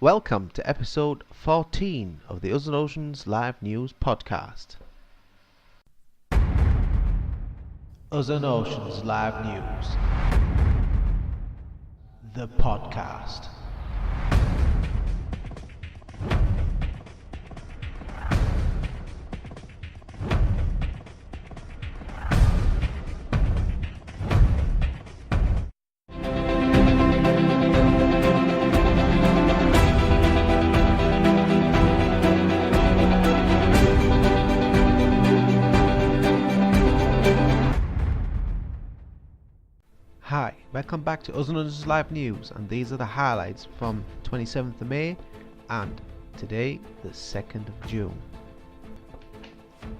Welcome to episode 14 of the Us and Oceans Live News podcast. Us and Oceans Live News, the podcast. Hi, welcome back to Us and Oceans Live News, and these are the highlights from 27th of May and today, the 2nd of June.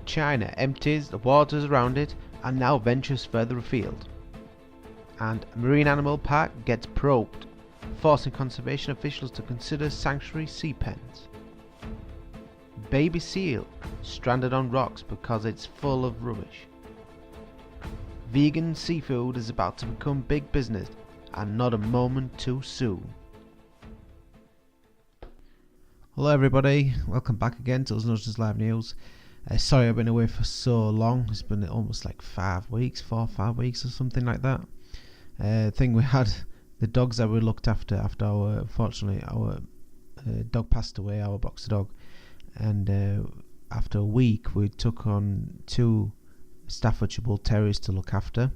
China empties the waters around it and now ventures further afield. And marine animal park gets probed, forcing conservation officials to consider sanctuary sea pens. Baby seal stranded on rocks because it's full of rubbish. Vegan seafood is about to become big business, and not a moment too soon. Hello everybody, welcome back again to Us and Oceans Live News. Sorry I've been away for so long. It's been almost like 5 weeks, 4 or 5 weeks or something like that. Thing we had the dogs that we looked after unfortunately our dog passed away, our boxer dog, and after a week we took on 2 Staffordshire Bull Terriers to look after,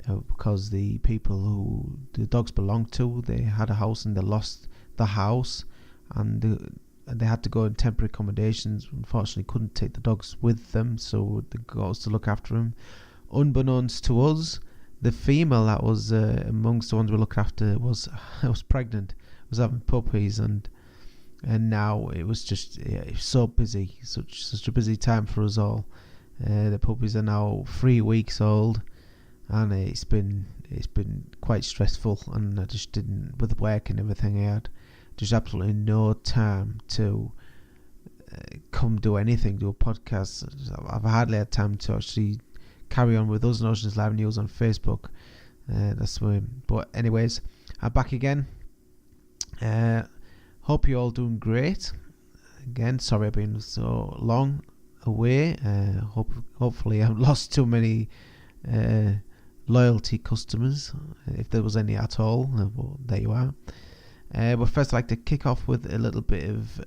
because the people who the dogs belonged to, they had a house and they lost the house, and they had to go in temporary accommodations. Unfortunately couldn't take the dogs with them, so they got us to look after them. Unbeknownst to us, the female that was amongst the ones we looked after was pregnant, was having puppies, and now it was just it was so busy, such a busy time for us all. The puppies are now 3 weeks old, and it's been quite stressful, and I just didn't, with work and everything, I had just absolutely no time to come do anything, do a podcast. I've hardly had time to actually carry on with Us and Oceans Live News on Facebook. That's why. But anyways, I'm back again. Hope you're all doing great. Again, sorry I've been so long away. Hopefully I haven't lost too many loyalty customers, if there was any at all. Well, there you are. But first I'd like to kick off with a little bit of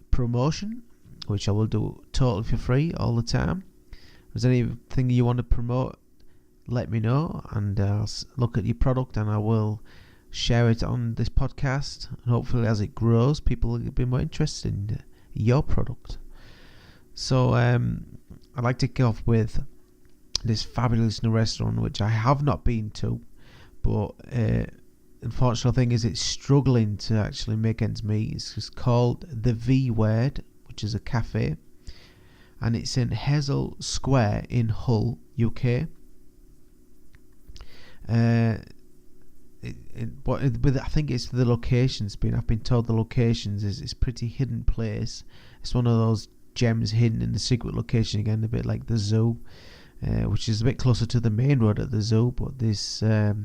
promotion, which I will do totally for free all the time. If there's anything you want to promote, let me know, and I'll look at your product and I will share it on this podcast, and hopefully as it grows people will be more interested in your product. So I'd like to kick off with this fabulous new restaurant which I have not been to, but unfortunate thing is it's struggling to actually make ends meet. It's just called The V Word, which is a cafe, and it's in Hazel Square in Hull, UK. But I think it's the location's I've been told the locations is pretty hidden place. It's one of those gems hidden in the secret location, again a bit like the zoo, which is a bit closer to the main road at the zoo. But this the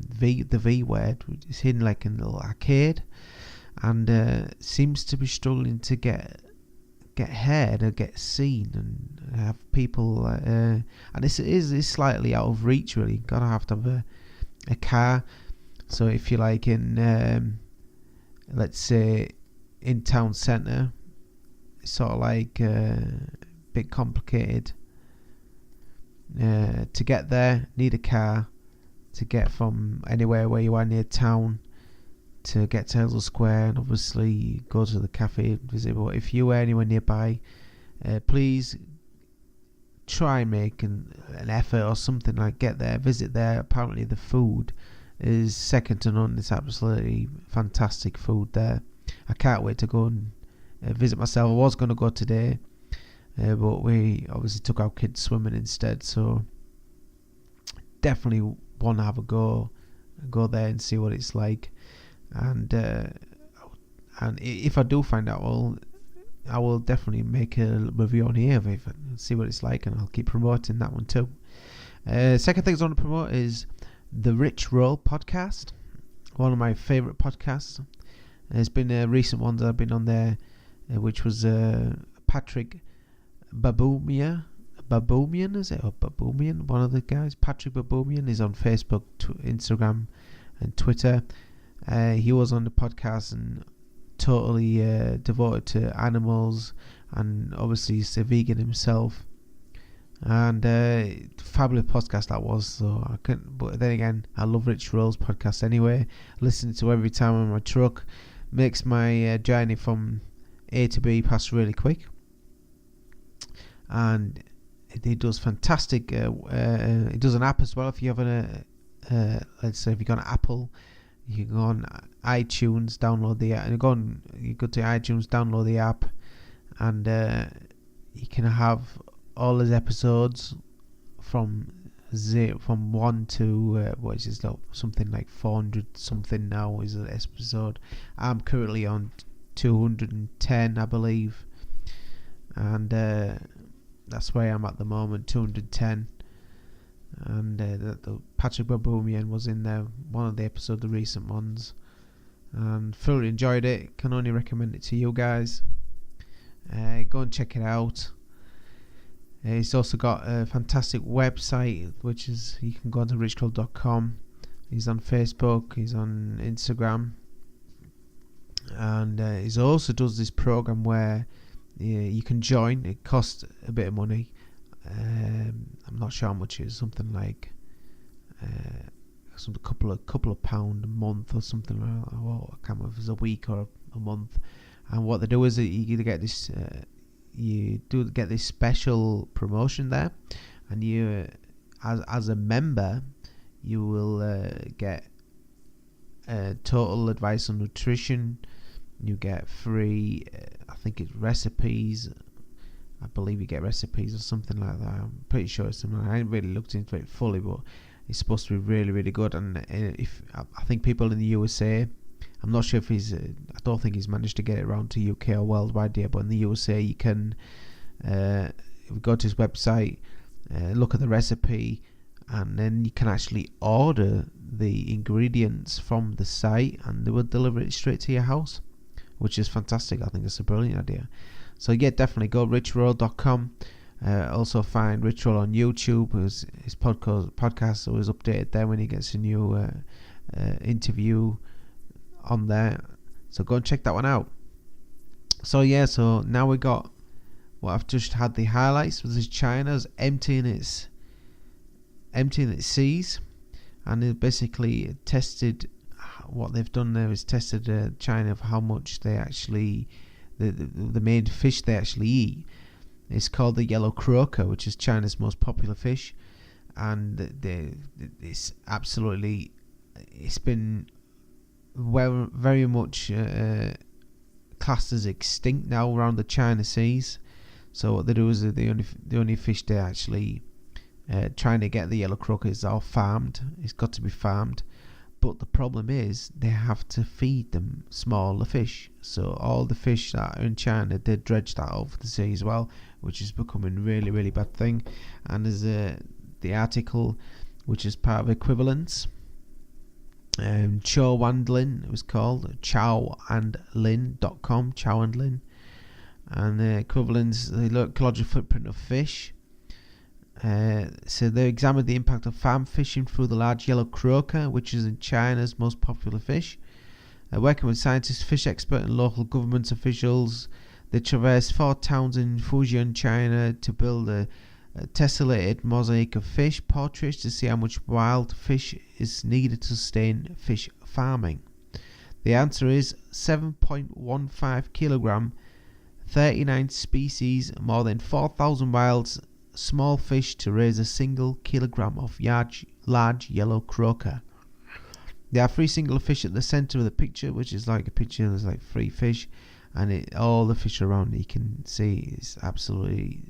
V Word is hidden like in a little arcade, and seems to be struggling to get heard or get seen and have people. And this is slightly out of reach really. Gotta have to have a car. So if you're like in let's say in town centre, sort of like a bit complicated to get there. Need a car to get from anywhere where you are near town to get to Hazel Square, and obviously go to the cafe, visit. But if you are anywhere nearby, please try and make an effort or something, like get there, visit there. Apparently the food is second to none. It's absolutely fantastic food there. I can't wait to go and visit myself. I was going to go today, but we obviously took our kids swimming instead, so definitely want to have a go there and see what it's like. And if I do find out, well, I will definitely make a review on here of it and see what it's like, and I'll keep promoting that one too. Second thing I want to promote is the Rich Roll podcast, one of my favourite podcasts. There's been recent ones that I've been on there, which was Patrick Baboumian, is it? Or Baboumian, one of the guys. Patrick Baboumian is on Facebook, Instagram, and Twitter. He was on the podcast and totally devoted to animals, and obviously he's a vegan himself. And fabulous podcast that was. So I couldn't. But then again, I love Rich Roll's podcast anyway. Listen to every time on my truck. Makes my journey from A to B pass really quick. And it does fantastic. It does an app as well. If you have let's say if you got an Apple, you can go on iTunes, download the app. You go to iTunes, download the app, and you can have all his episodes from 1 to something like 400 something now is an episode. I'm currently on 210, I believe, and that's where I'm at the moment, 210. And the Patrick Baboumian was in there, one of the episodes, the recent ones, and thoroughly enjoyed it. Can only recommend it to you guys. Go and check it out. He's also got a fantastic website, which is, you can go to richcroll.com. He's on Facebook, he's on Instagram, and he also does this program where you can join. It costs a bit of money. I'm not sure how much it is. Something like a couple of pound a month or something. I can't remember if it's a week or a month. And what they do is that you get this. You do get this special promotion there, and you, as a member, you will get total advice on nutrition. You get free, I think it's recipes. I believe you get recipes or something like that. I'm pretty sure it's something. I haven't really looked into it fully, but it's supposed to be really, really good. And if I think people in the USA, I'm not sure if he's. I don't think he's managed to get it around to UK or worldwide yet. But in the USA, you can go to his website, look at the recipe, and then you can actually order the ingredients from the site, and they will deliver it straight to your house, which is fantastic. I think it's a brilliant idea. So yeah, definitely go richroll.com. Also find Rich Roll on YouTube. His podcast always updated there when he gets a new interview on there. So go and check that one out. So yeah, so now we got what I've just had the highlights. This is China's emptying its seas, and it basically tested. What they've done there is tested China for how much they actually the main fish they actually eat. It's called the yellow croaker, which is China's most popular fish, and it's been very much classed as extinct now around the China seas. So what they do is the only fish they actually trying to get the yellow croaker is all farmed. It's got to be farmed. But the problem is they have to feed them smaller fish. So all the fish that are in China, they dredge that over the sea as well, which is becoming really, really bad thing. And there's the article, which is part of equivalence. Chow and Lin, it was called chowandlin.com, Chow and Lin, and the equivalence, the ecological footprint of fish. So they examined the impact of farm fishing through the large yellow croaker, which is in China's most popular fish. Working with scientists, fish experts, and local government officials, they traversed 4 towns in Fujian, China, to build a tessellated mosaic of fish portraits to see how much wild fish is needed to sustain fish farming. The answer is 7.15 kilogram, 39 species, more than 4,000 wild small fish to raise a single kilogram of large yellow croaker. There are 3 single fish at the center of the picture, which is like a picture. There's like 3 fish, and all the fish around you can see is absolutely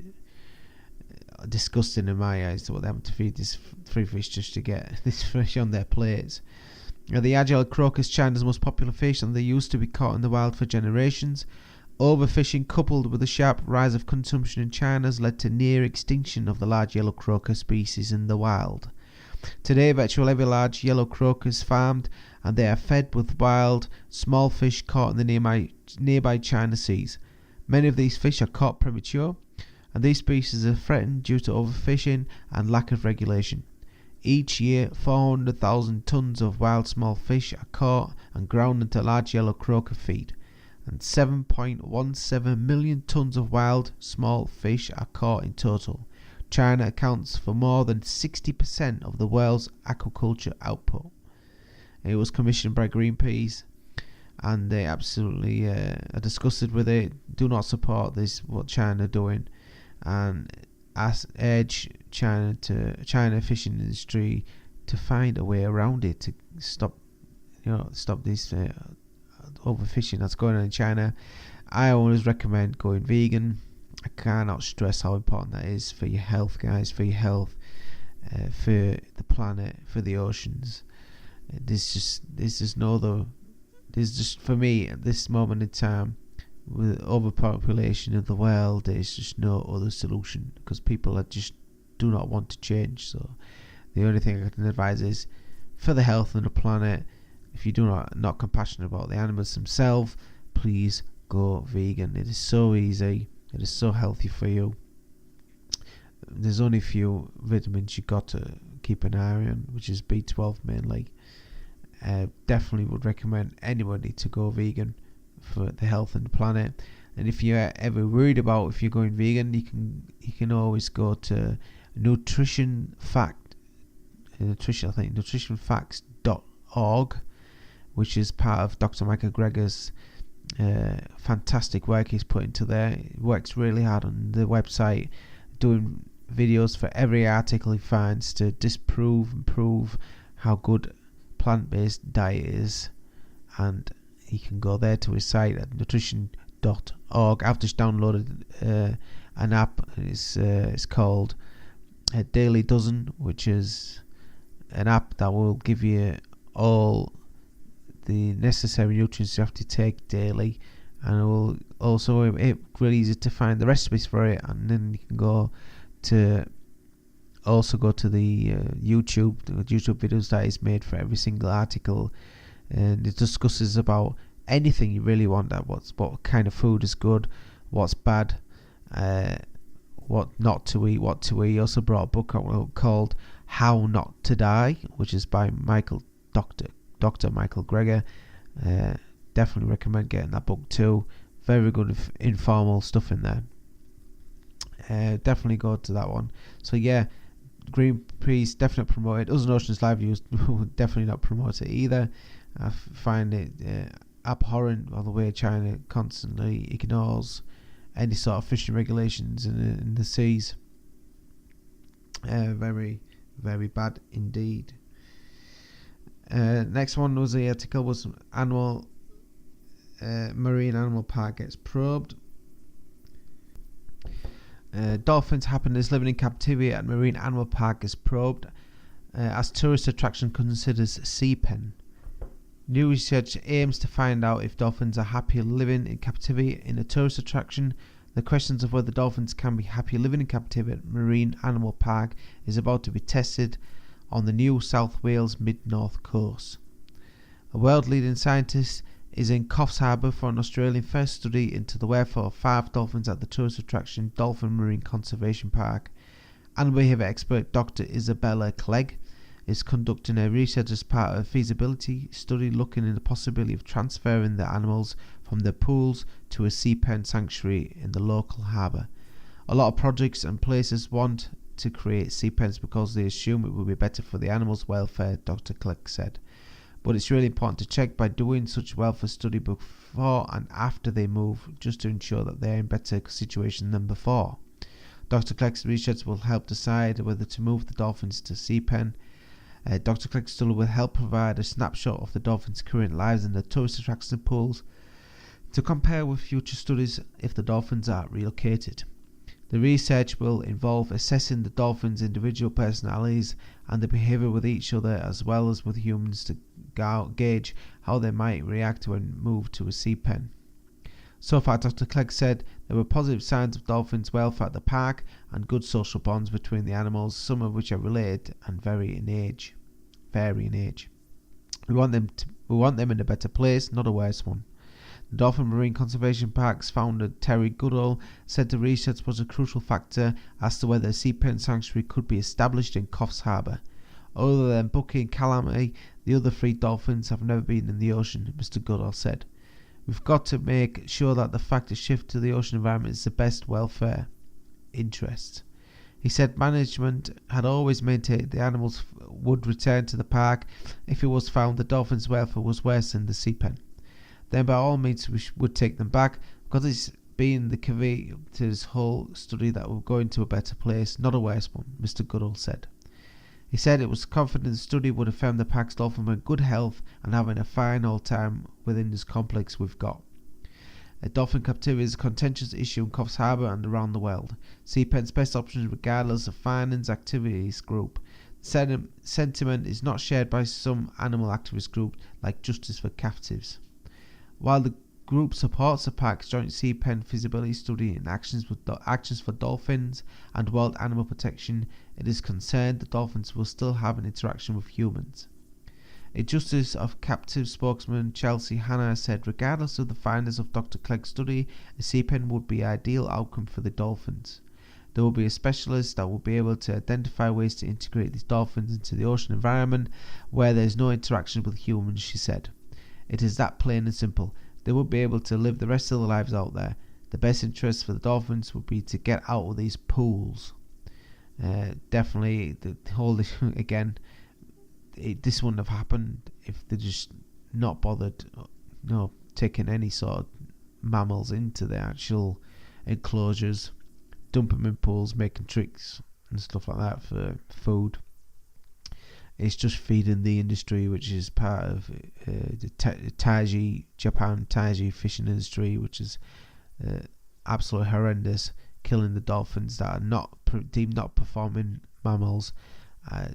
disgusting in my eyes. What they have to feed these 3 fish just to get this fish on their plates. The agile croaker is China's most popular fish, and they used to be caught in the wild for generations. Overfishing coupled with the sharp rise of consumption in China has led to near extinction of the large yellow croaker species in the wild. Today, virtually every large yellow croak is farmed, and they are fed with wild, small fish caught in the nearby China seas. Many of these fish are caught premature, and these species are threatened due to overfishing and lack of regulation. Each year, 400,000 tons of wild small fish are caught and ground into large yellow croaker feed, and 7.17 million tons of wild small fish are caught in total. China accounts for more than 60% of the world's aquaculture output. It was commissioned by Greenpeace, and they absolutely are disgusted with it. Do not support this, what China are doing, and urge China fishing industry to find a way around it to stop this overfishing that's going on in China. I always recommend going vegan. I cannot stress how important that is for your health, guys, for your health, for the planet, for the oceans. There's just for me at this moment in time, with overpopulation of the world, there's just no other solution, because people do not want to change. So the only thing I can advise is, for the health of the planet, if you not compassionate about the animals themselves, please go vegan. It is so easy. It is so healthy for you. There's only a few vitamins you got to keep an eye on, which is B12 mainly. Definitely would recommend anybody to go vegan for the health and the planet. And if you're ever worried about if you're going vegan, you can always go to nutritionfacts.org, which is part of Dr. Michael Greger's fantastic work he's put into there. He works really hard on the website, doing videos for every article he finds to disprove and prove how good plant-based diet is. And you can go there to his site at nutrition.org. I've just downloaded an app. It's called Daily Dozen, which is an app that will give you all the necessary nutrients you have to take daily, and it will also it's really easy to find the recipes for it. And then you can go to the YouTube videos that is made for every single article, and it discusses about anything you really want. What kind of food is good, what's bad, what not to eat, what to eat. He also brought a book out called How Not to Die, which is by Dr. Michael Greger. Definitely recommend getting that book too. Very good informal stuff in there. Definitely go to that one. So yeah, Greenpeace definitely promote it. Ocean Oceans Live News would definitely not promote it either. I find it abhorrent by the way China constantly ignores any sort of fishing regulations in the seas. Very, very bad indeed. Next one was the article was marine animal park gets probed. Dolphins happiness living in captivity at marine animal park is probed as tourist attraction considers sea pen. New research aims to find out if dolphins are happy living in captivity in a tourist attraction. The questions of whether dolphins can be happy living in captivity at marine animal park is about to be tested on the New South Wales mid-north coast. A world-leading scientist is in Coffs Harbour for an Australian first study into the welfare of 5 dolphins at the tourist attraction Dolphin Marine Conservation Park. Animal behaviour expert Dr. Isabella Clegg is conducting a research as part of a feasibility study looking into the possibility of transferring the animals from their pools to a sea pen sanctuary in the local harbour. A lot of projects and places want to create sea pens because they assume it will be better for the animals' welfare, Dr. Clegg said. But it's really important to check by doing such welfare study before and after they move, just to ensure that they're in better situation than before. Dr. Clegg's research will help decide whether to move the dolphins to sea pen. Dr. Clegg's study will help provide a snapshot of the dolphins' current lives in the tourist attraction pools to compare with future studies if the dolphins are relocated. The research will involve assessing the dolphins' individual personalities and their behaviour with each other as well as with humans to gauge how they might react when moved to a sea pen. So far, Dr. Clegg said there were positive signs of dolphins' welfare at the park and good social bonds between the animals, some of which are related and vary in age. We want them in a better place, not a worse one. The Dolphin Marine Conservation Park's founder Terry Goodall said the research was a crucial factor as to whether a sea pen sanctuary could be established in Coffs Harbour. Other than Bucky and Calamity, the other 3 dolphins have never been in the ocean, Mr. Goodall said. We've got to make sure that the factor shift to the ocean environment is the best welfare interest. He said management had always maintained the animals would return to the park if it was found the dolphins' welfare was worse than the sea pen. Then by all means we would take them back, because it's been the key to this whole study that we're going to a better place, not a worse one, Mr. Goodall said. He said it was confident the study would affirm the park's dolphins were in good health and having a fine old time within this complex we've got. Dolphin captivity is a contentious issue in Coffs Harbour and around the world. Sea pen's best option regardless of finance activities group. Sentiment is not shared by some animal activist groups like Justice for Captives. While the group supports the park's joint sea pen feasibility study and actions for dolphins and world animal protection, it is concerned that dolphins will still have an interaction with humans. A Justice of Captives spokesman, Chelsea Hanna, said regardless of the findings of Dr. Clegg's study, a sea pen would be an ideal outcome for the dolphins. There will be a specialist that will be able to identify ways to integrate these dolphins into the ocean environment where there is no interaction with humans, she said. It is that plain and simple. They will be able to live the rest of their lives out there. The best interest for the dolphins would be to get out of these pools. Definitely, the whole again, this wouldn't have happened if they just not bothered, taking any sort of mammals into the actual enclosures, dumping them in pools, making tricks and stuff like that for food. It's just feeding the industry, which is part of the Japan Taiji fishing industry, which is absolutely horrendous, killing the dolphins that are deemed not performing mammals,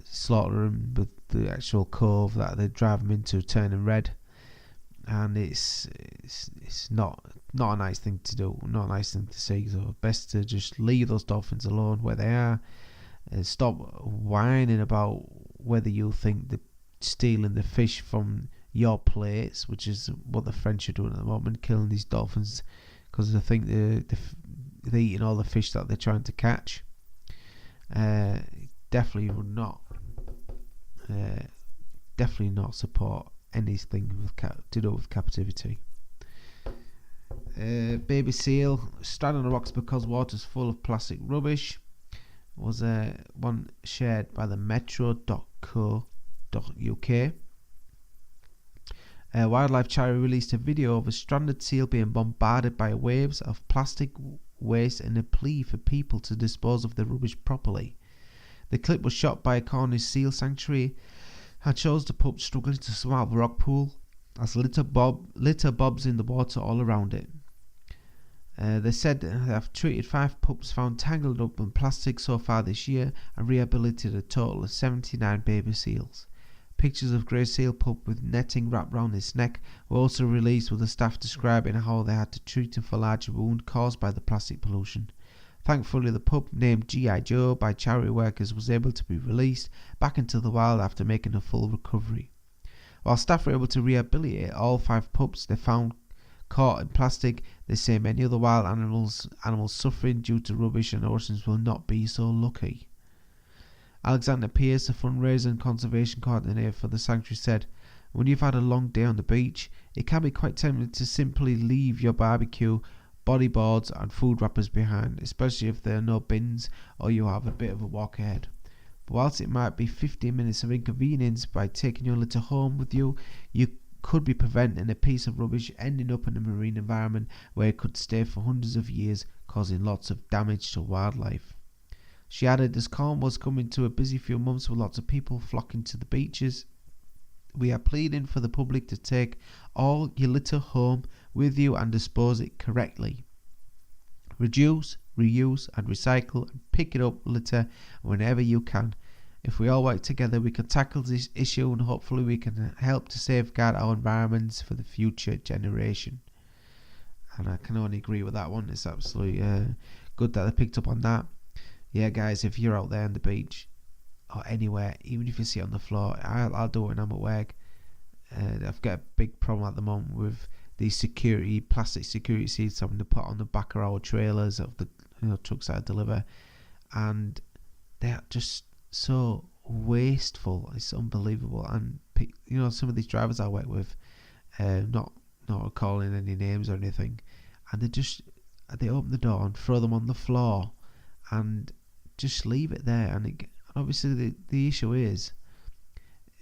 slaughter them with the actual cove that they drive them into turning red, and it's not a nice thing to do, not a nice thing to see. So best to just leave those dolphins alone where they are, and stop whining about whether you think they're stealing the fish from your plates, which is what the French are doing at the moment, killing these dolphins because they think they're eating all the fish that they're trying to catch. Definitely would not support anything to do with captivity. Baby seal stranded on the rocks because water's full of plastic rubbish was one shared by the metro.co.uk. Wildlife charity released a video of a stranded seal being bombarded by waves of plastic waste in a plea for people to dispose of the rubbish properly. The clip was shot by a Cornish seal sanctuary and shows the pup struggling to swim out of the rock pool as litter bobs in the water all around it. They said they have treated 5 pups found tangled up in plastic so far this year and rehabilitated a total of 79 baby seals. Pictures of grey seal pup with netting wrapped round his neck were also released, with the staff describing how they had to treat him for larger wound caused by the plastic pollution. Thankfully, the pup, named G.I. Joe by charity workers, was able to be released back into the wild after making a full recovery. While staff were able to rehabilitate all 5 pups they found caught in plastic, they say many other wild animals suffering due to rubbish and oceans will not be so lucky. Alexander Pierce, the fundraiser and conservation coordinator for the sanctuary, said, "When you've had a long day on the beach, it can be quite tempting to simply leave your barbecue, bodyboards and food wrappers behind, especially if there are no bins or you have a bit of a walk ahead. But whilst it might be 15 minutes of inconvenience, by taking your litter home with you, you could be preventing a piece of rubbish ending up in a marine environment where it could stay for hundreds of years, causing lots of damage to wildlife." She added, "As calm was coming to a busy few months with lots of people flocking to the beaches, we are pleading for the public to take all your litter home with you and dispose it correctly. Reduce, reuse and recycle and pick it up litter whenever you can. If we all work together, we can tackle this issue and hopefully we can help to safeguard our environments for the future generation." and I can only agree with that one. It's absolutely good that they picked up on that. Yeah, guys, if you're out there on the beach or anywhere, even if you see it on the floor, I'll do it when I'm at work. I've got a big problem at the moment with these plastic security seats having to put on the back of our trailers of the trucks that I deliver, and they're just so wasteful. It's unbelievable. And some of these drivers I work with, not calling any names or anything, and they open the door and throw them on the floor and just leave it there. And obviously the issue is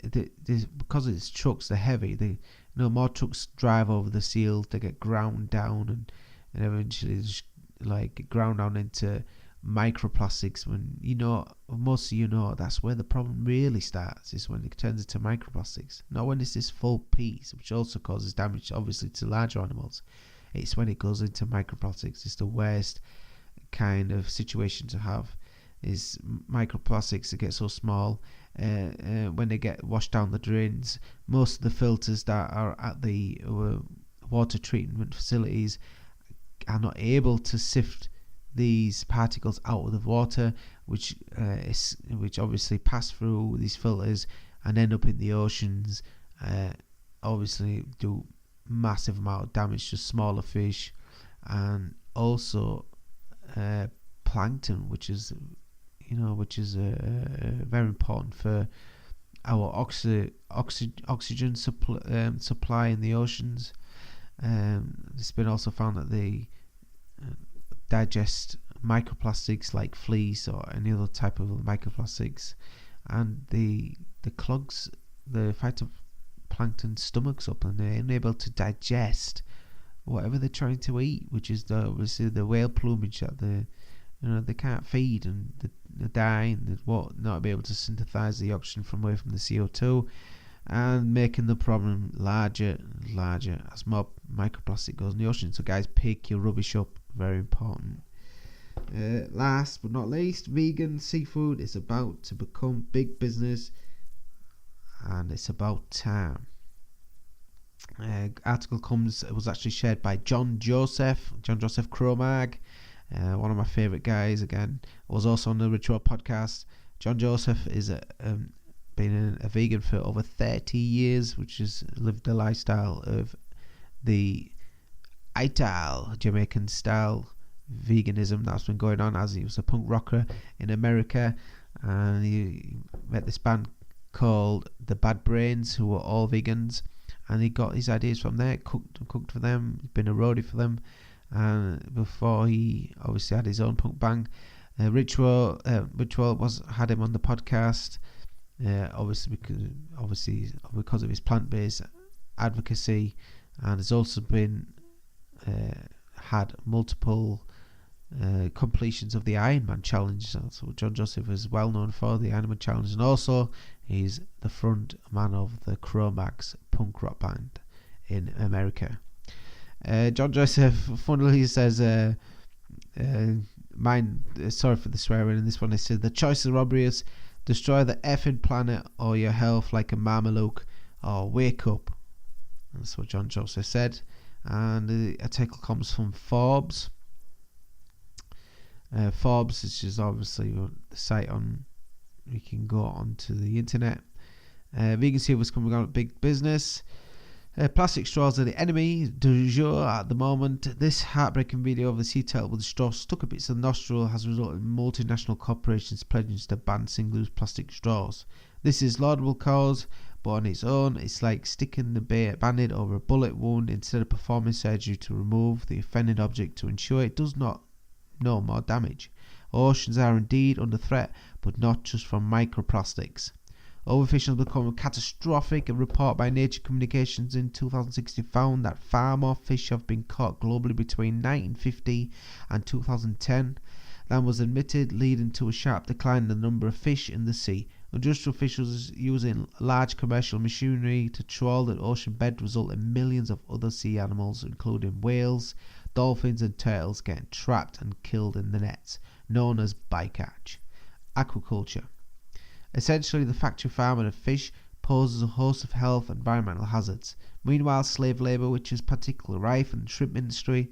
because it's trucks, they're heavy. More trucks drive over the seals, they get ground down and eventually just get ground down into microplastics. When most of that's where the problem really starts, is when it turns into microplastics. Not when it's this full piece, which also causes damage obviously to larger animals. It's when it goes into microplastics. It's the worst kind of situation to have, is microplastics that get so small. When they get washed down the drains, most of the filters that are at the water treatment facilities are not able to sift these particles out of the water, which obviously pass through these filters and end up in the oceans. Obviously do massive amount of damage to smaller fish, and also plankton, which is very important for our oxygen supply in the oceans. It's been also found that they digest microplastics like fleas or any other type of microplastics, and the clogs the phytoplankton stomachs up, and they're unable to digest whatever they're trying to eat, which is obviously the whale plumage that they can't feed, and they die, and they not be able to synthesize the oxygen from the CO2, and making the problem larger and larger as more microplastic goes in the ocean. So guys, pick your rubbish up, very important. Last but not least, vegan seafood is about to become big business, and it's about time. Article was actually shared by John Joseph Cromag, one of my favourite guys. Again, was also on the Ritual podcast. John Joseph is been a vegan for over 30 years, which has lived the lifestyle of the Ital Jamaican style veganism that's been going on, as he was a punk rocker in America, and he met this band called the Bad Brains, who were all vegans, and he got his ideas from there, cooked for them. He's been a roadie for them, and before he obviously had his own punk band. Ritual had him on the podcast, obviously because of his plant-based advocacy, and has also been had multiple completions of the Ironman challenge. So John Joseph is well known for the Ironman challenge, and also he's the front man of the Cro-Mags punk rock band in America. John Joseph funnily says, sorry for the swearing in this one, he said, the choices are obvious: destroy the effing planet or your health like a Marmaluke, or wake up. That's what John Joseph said. And the article comes from Forbes. Forbes, which is obviously the site on you can go onto the internet. Vegan seafood was coming out of big business. Plastic straws are the enemy du jour at the moment. This heartbreaking video of the sea turtle with the straw stuck up its nostril has resulted in multinational corporations pledging to ban single-use plastic straws. This is laudable cause, but on its own, it's like sticking the band-aid over a bullet wound instead of performing surgery to remove the offending object to ensure it does not no more damage. Oceans are indeed under threat, but not just from microplastics. Overfishing has become catastrophic. A report by Nature Communications in 2016 found that far more fish have been caught globally between 1950 and 2010 than was admitted, leading to a sharp decline in the number of fish in the sea. Industrial fishers using large commercial machinery to trawl the ocean bed result in millions of other sea animals, including whales, dolphins and turtles, getting trapped and killed in the nets, known as bycatch. Aquaculture. Essentially, the factory farming of fish, poses a host of health and environmental hazards. Meanwhile, slave labour, which is particularly rife in the shrimp industry,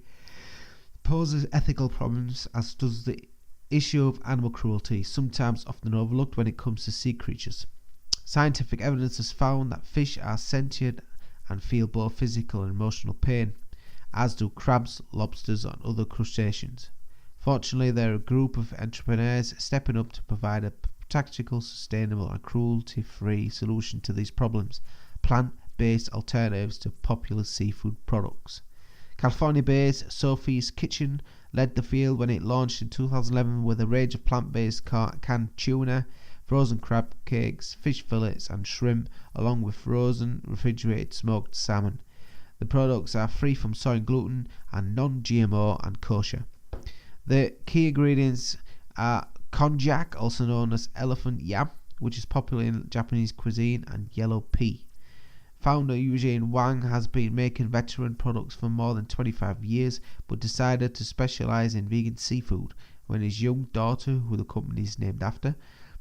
poses ethical problems, as does the issue of animal cruelty, sometimes often overlooked when it comes to sea creatures. Scientific evidence has found that fish are sentient and feel both physical and emotional pain, as do crabs, lobsters and other crustaceans. Fortunately, there are a group of entrepreneurs stepping up to provide a practical, sustainable and cruelty-free solution to these problems: plant-based alternatives to popular seafood products. California-based Sophie's Kitchen led the field when it launched in 2011 with a range of plant-based canned tuna, frozen crab cakes, fish fillets and shrimp, along with frozen refrigerated smoked salmon. The products are free from soy and gluten and non-GMO and kosher. The key ingredients are konjac, also known as elephant yam, which is popular in Japanese cuisine, and yellow pea. Founder Eugene Wang has been making veteran products for more than 25 years, but decided to specialize in vegan seafood when his young daughter, who the company is named after,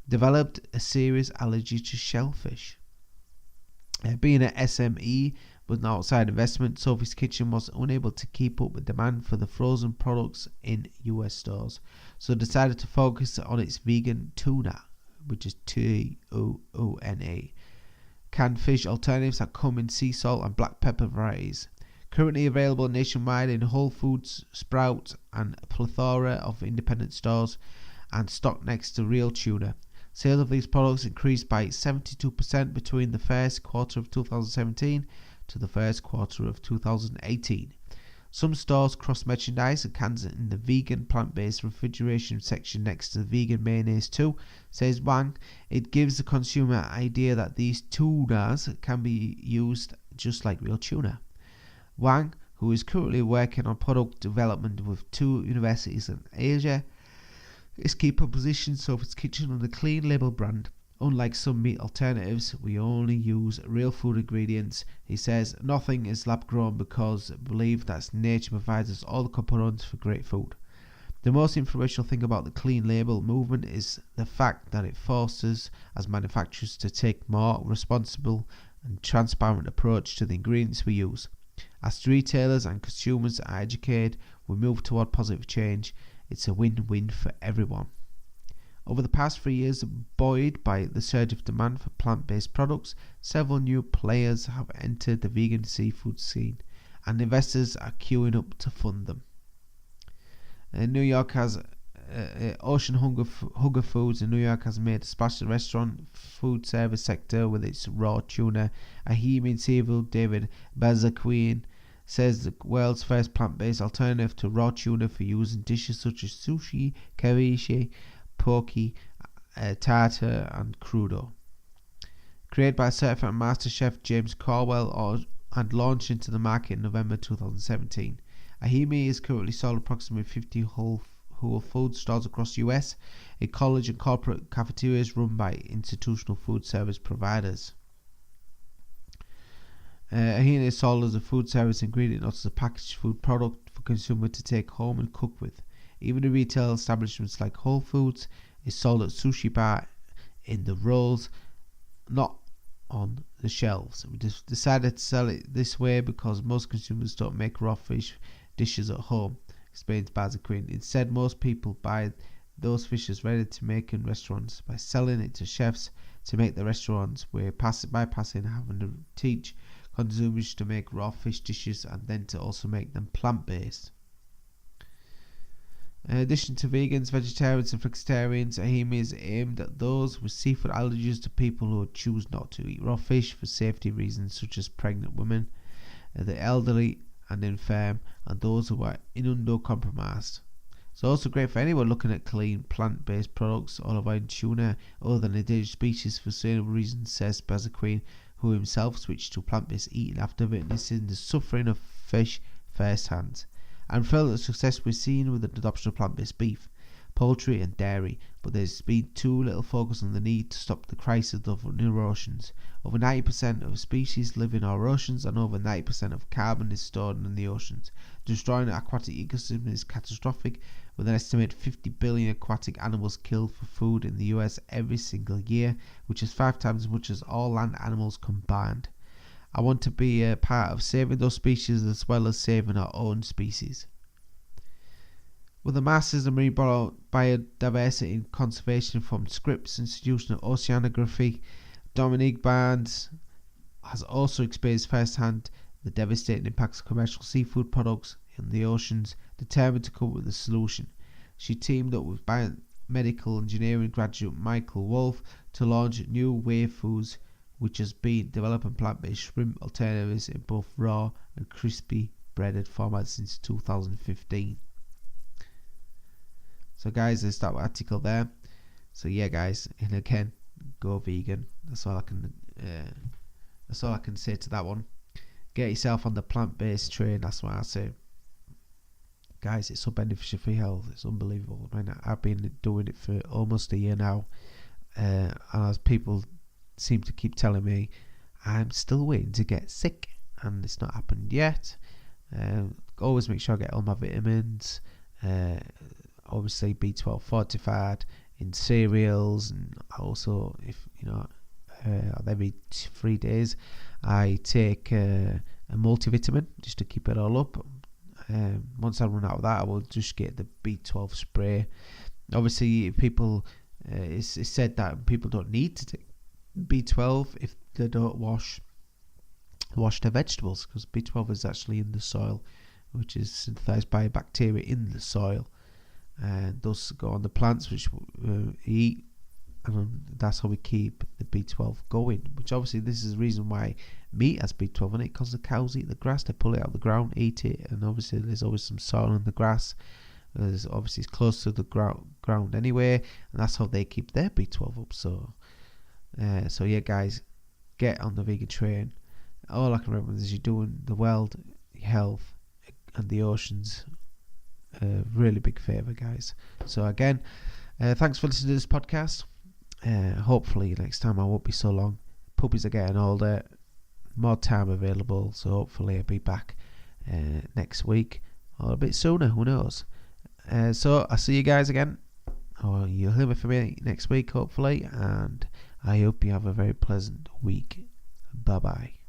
developed a serious allergy to shellfish. Being an SME with an outside investment, Sophie's Kitchen was unable to keep up with demand for the frozen products in US stores, so decided to focus on its vegan tuna, which is Tuna, canned fish alternatives that come in sea salt and black pepper varieties. Currently available nationwide in Whole Foods, Sprouts and a plethora of independent stores, and stocked next to real tuna. Sales of these products increased by 72% between the first quarter of 2017 to the first quarter of 2018. Some stores cross-merchandise and cans in the vegan plant-based refrigeration section next to the vegan mayonnaise too, says Wang. It gives the consumer an idea that these tunas can be used just like real tuna. Wang, who is currently working on product development with 2 universities in Asia, is keeping position Sophie's Kitchen on the clean label brand. Unlike some meat alternatives, we only use real food ingredients. He says nothing is lab grown because I believe that nature provides us all the components for great food. The most influential thing about the clean label movement is the fact that it forces us manufacturers to take more responsible and transparent approach to the ingredients we use. As retailers and consumers are educated, we move toward positive change. It's a win-win for everyone. Over the past 3 years, buoyed by the surge of demand for plant-based products, several new players have entered the vegan seafood scene, and investors are queuing up to fund them. New York has Ocean Hunger Foods in New York has made a splash in the restaurant food service sector with its raw tuna. Ahimi CEO David Bazaquin says the world's first plant-based alternative to raw tuna for use in dishes such as sushi, ceviche, poke, tartar and crudo. Created by certified master chef James Corwell and launched into the market in November 2017. Ahimi is currently sold approximately 50 whole food stores across the US, in college and corporate cafeterias run by institutional food service providers. Ahimi is sold as a food service ingredient, not as a packaged food product for consumer to take home and cook with. Even in retail establishments like Whole Foods, is sold at sushi bar in the rolls, not on the shelves. We just decided to sell it this way because most consumers don't make raw fish dishes at home, explains Bazaquin. Instead, most people buy those fishes ready to make in restaurants by selling it to chefs to make the restaurants bypassing having to teach consumers to make raw fish dishes and then to also make them plant-based. In addition to vegans, vegetarians and flexitarians, Ahimi is aimed at those with seafood allergies to people who choose not to eat raw fish for safety reasons such as pregnant women, the elderly and infirm, and those who are immunocompromised. It's also great for anyone looking at clean plant-based products or avoiding tuna other than endangered species for sustainable reasons, says Bazaquin, who himself switched to plant-based eating after witnessing the suffering of fish firsthand, and felt the success we're seeing with the adoption of plant-based beef. poultry and dairy, but there's been too little focus on the need to stop the crisis of new oceans. Over 90% of species live in our oceans, and over 90% of carbon is stored in the oceans. Destroying the aquatic ecosystem is catastrophic, with an estimated 50 billion aquatic animals killed for food in the US every single year, which is 5 times as much as all land animals combined. I want to be a part of saving those species as well as saving our own species. With a Masters in Marine Biodiversity and Conservation from Scripps Institution of Oceanography, Dominique Barnes has also experienced firsthand the devastating impacts of commercial seafood products in the oceans, determined to come up with a solution. She teamed up with biomedical engineering graduate Michael Wolf to launch new Wave Foods, which has been developing plant-based shrimp alternatives in both raw and crispy breaded formats since 2015. So guys, there's that article there. So yeah guys, and again, go vegan. That's all I can say to that one. Get yourself on the plant-based train, that's what I say. Guys, it's so beneficial for your health, it's unbelievable. Right now, I've been doing it for almost a year now, and as people seem to keep telling me, I'm still waiting to get sick, and it's not happened yet. Always make sure I get all my vitamins, obviously B12 fortified in cereals, and also if every 3 days I take a multivitamin just to keep it all up. Once I run out of that, I will just get the B12 spray. Obviously people it's said that people don't need to take B12 if they don't wash their vegetables, because B12 is actually in the soil, which is synthesized by bacteria in the soil, and those go on the plants which we eat, and that's how we keep the B12 going. Which obviously this is the reason why meat has B12 in it, because the cows eat the grass, they pull it out of the ground, eat it, and obviously there's always some soil in the grass. There's obviously it's close to the ground anyway, and that's how they keep their B12 up. So yeah guys, get on the vegan train. All I can recommend is you're doing the world, health and the oceans a really big favour, guys. So again, thanks for listening to this podcast. Hopefully next time I won't be so long. Puppies are getting older, more time available, so hopefully I'll be back next week or a bit sooner, who knows. So I'll see you guys again, or you'll hear from me next week hopefully, and I hope you have a very pleasant week. Bye bye.